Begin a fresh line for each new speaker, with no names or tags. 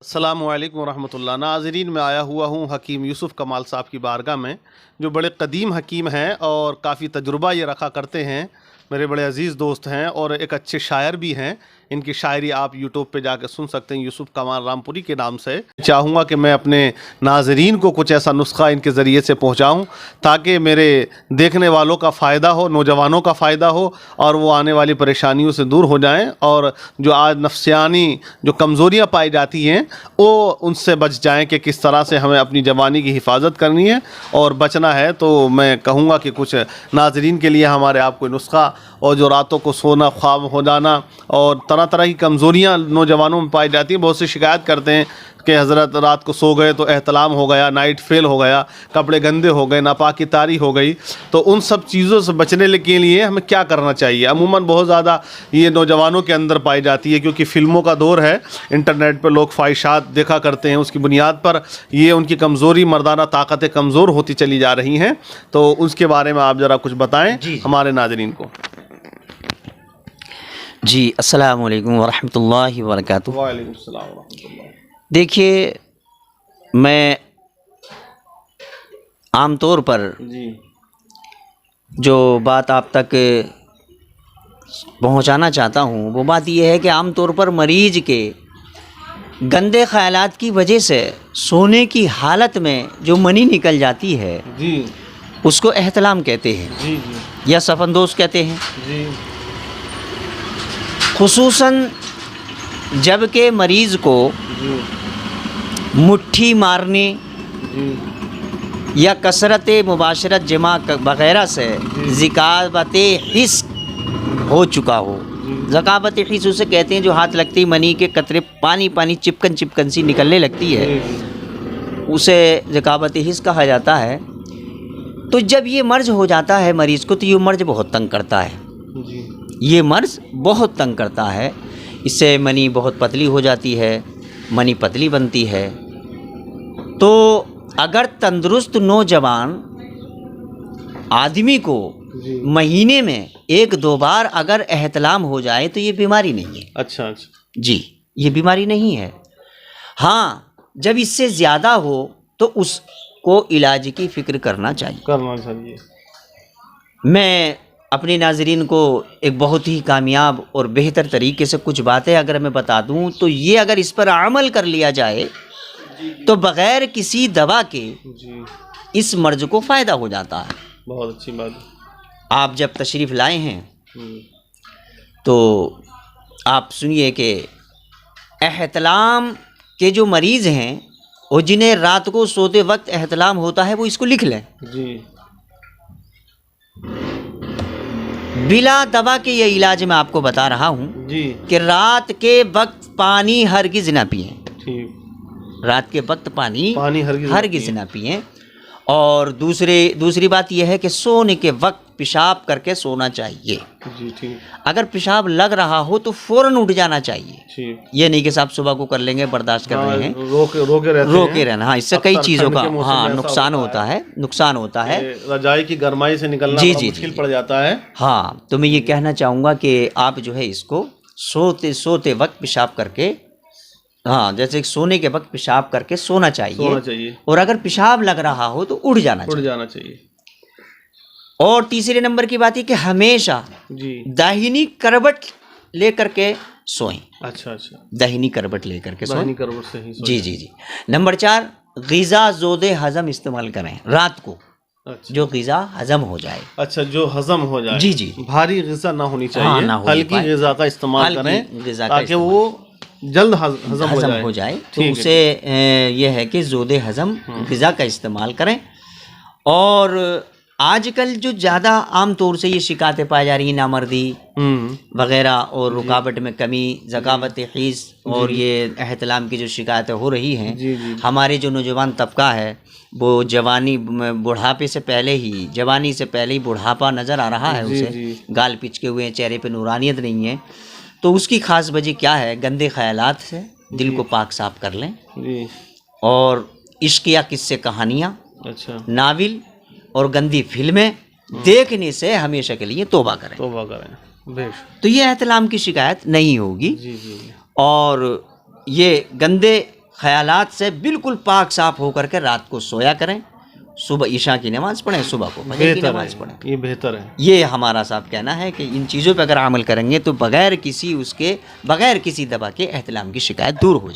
अस्सलामुअलैकुम वरहमतुल्लाह। नाज़रीन, मैं आया हुआ हूँ हकीम यूसुफ़ कमाल साहब की बारगाह में, जो बड़े क़दीम हकीम हैं और काफ़ी तजुर्बा ये रखा करते हैं। मेरे बड़े अज़ीज़ दोस्त हैं और एक अच्छे शायर भी हैं। इनकी शायरी आप यूट्यूब पे जाकर सुन सकते हैं, यूसुफ़ कमाल रामपुरी के नाम से। चाहूँगा कि मैं अपने नाज़रीन को कुछ ऐसा नुस्खा इनके ज़रिए से पहुँचाऊँ ताकि मेरे देखने वालों का फ़ायदा हो, नौजवानों का फ़ायदा हो और वो आने वाली परेशानियों से दूर हो जाएँ और जो आज नफ्सियानी जो कमज़ोरियाँ पाई जाती हैं वो उनसे बच जाएँ कि किस तरह से हमें अपनी जवानी की हिफाजत करनी है और बचना है। तो मैं कहूँगा कि कुछ नाज़रीन के लिए हमारे आप कोई नुस्खा, और जो रातों को सोना ख्वाब हो जाना और तरह तरह की कमज़ोरियाँ नौजवानों में पाई जाती हैं। बहुत से शिकायत करते हैं कि हज़रत रात को सो गए तो एहतलाम हो गया, नाइट फेल हो गया, कपड़े गंदे हो गए, नापाकी तारी हो गई। तो उन सब चीज़ों से बचने के लिए हमें क्या करना चाहिए? अमूमन बहुत ज़्यादा ये नौजवानों के अंदर पाई जाती है, क्योंकि फ़िल्मों का दौर है, इंटरनेट पर लोग ख्वाहिशात देखा करते हैं, उसकी बुनियाद पर ये उनकी कमज़ोरी, मर्दाना ताकतें कमज़ोर होती चली जा रही हैं। तो उसके बारे में आप ज़रा कुछ बताएँ हमारे नाज़रीन को।
जी, अस्सलामु अलैकुम वरहमतुल्लाहि वबरकातुहू।
वालेकुम अस्सलाम वरहमतुल्लाह।
देखिए, मैं आमतौर पर
जी
जो बात आप तक पहुंचाना चाहता हूं वो बात यह है कि आमतौर पर मरीज के गंदे ख़यालात की वजह से सोने की हालत में जो मनी निकल जाती है
जी
उसको एहतलाम कहते हैं
जी जी
या सफंदोस कहते हैं।
जी
खुसूसन जबकि मरीज़ को
जी
मुट्ठी मारने
जी
या कसरत मुबाशरत जमा वगैरह से ज़कावत हिस हो चुका हो। ज़कावत हिस उसे कहते हैं जो हाथ लगते ही मनी के कतरे पानी पानी चिपकन चिपकन सी निकलने लगती है, उसे ज़कावत हिस कहा जाता है। तो जब ये मर्ज़ हो जाता है मरीज़ को, तो ये मर्ज़ बहुत तंग करता है। ये मर्ज़ बहुत तंग करता है। इससे मनी बहुत पतली हो जाती है, मनी पतली बनती है। तो अगर तंदुरुस्त नौजवान आदमी को महीने में 1-2 बार अगर एहतलाम हो जाए तो ये बीमारी नहीं है।
अच्छा अच्छा
जी, ये बीमारी नहीं है। हाँ, जब इससे ज़्यादा हो तो उसको इलाज की फ़िक्र करना चाहिए। मैं अपने नाज़रीन को एक बहुत ही कामयाब और बेहतर तरीके से कुछ बातें अगर मैं बता दूं तो ये अगर इस पर अमल कर लिया जाए तो बग़ैर किसी दवा के इस मर्ज़ को फ़ायदा हो जाता है।
बहुत अच्छी बात है।
आप जब तशरीफ़ लाए हैं तो आप सुनिए कि एहतलाम के जो मरीज़ हैं और जिन्हें रात को सोते वक्त एहतलाम होता है वो इसको लिख लें।
जी
बिला दवा के ये इलाज मैं आपको बता रहा हूँ
जी
कि रात के वक्त पानी हरगिज़ ना पिएं।
ठीक।
रात के वक्त पानी
हरगिज़
हरगिज़ ना पिएं। और दूसरी बात यह है कि सोने के वक्त पेशाब करके सोना चाहिए।
जी ठीक
अगर पेशाब लग रहा हो तो फ़ौरन उठ जाना चाहिए।
ठीक।
ये नहीं कि साहब सुबह को कर लेंगे, बर्दाश्त कर रहे हैं,
रोके
रहना। हाँ, इससे कई चीज़ों का नुकसान होता है।
रजाई की गर्माई से निकलना
जी
मुश्किल पड़ जाता है।
हाँ, तो मैं ये कहना चाहूँगा कि आप जो है इसको सोते वक्त पेशाब करके, हाँ, जैसे सोने के वक्त पेशाब करके सोना चाहिए। और अगर पेशाब लग रहा हो तो उठ जाना चाहिए। और तीसरे नंबर की बात है कि हमेशा दाहिनी करवट लेकर के सोएं।
अच्छा अच्छा,
दाहिनी करवट लेकर के सोएं।
करवट से ही
जी जी जी। नंबर 4, ग़िज़ा ज़ोदे हज़म इस्तेमाल करें रात को।
अच्छा।
जो ग़िज़ा हज़म हो जाए।
अच्छा, जो हज़म हो जाए।
जी जी।
भारी ग़िज़ा ना होनी चाहिए।
हाँ, ना होनी
हल्की ग़िज़ा का इस्तेमाल करें ताकि वो जल्द हज़म हो जाए।
तो उसे यह है कि ज़ोदे हज़म ग़िज़ा का इस्तेमाल करें। और आजकल जो ज़्यादा आम तौर से ये शिकायतें पाई जा रही हैं, नामर्दी वगैरह और रुकावट में कमी, ज़कावत हिस और ये एहतलाम की जो शिकायतें हो रही हैं, हमारे जो नौजवान तबका है वो बुढ़ापे से पहले ही बुढ़ापा नज़र आ रहा है उसे, गाल पिचके हुए हैं, चेहरे पे नूरानियत नहीं है। तो उसकी ख़ास वजह क्या है? गंदे ख़यालात से दिल को पाक साफ कर लें और इश्क या किस्से कहानियाँ, अच्छा, नाविल और गंदी फिल्में देखने से हमेशा के लिए तौबा करें। तो ये एहतलाम की शिकायत नहीं होगी। और ये गंदे ख्यालात से बिल्कुल पाक साफ होकर के रात को सोया करें, सुबह ईशा की नमाज़ पढ़ें, सुबह को फजर की
बेहतर
नमाज़
है,
पढ़ें।
ये बेहतर है।
ये हमारा साहब कहना है कि इन चीज़ों पे अगर अमल करेंगे तो बगैर किसी दवा के एहतिलाम की शिकायत दूर हो जाए।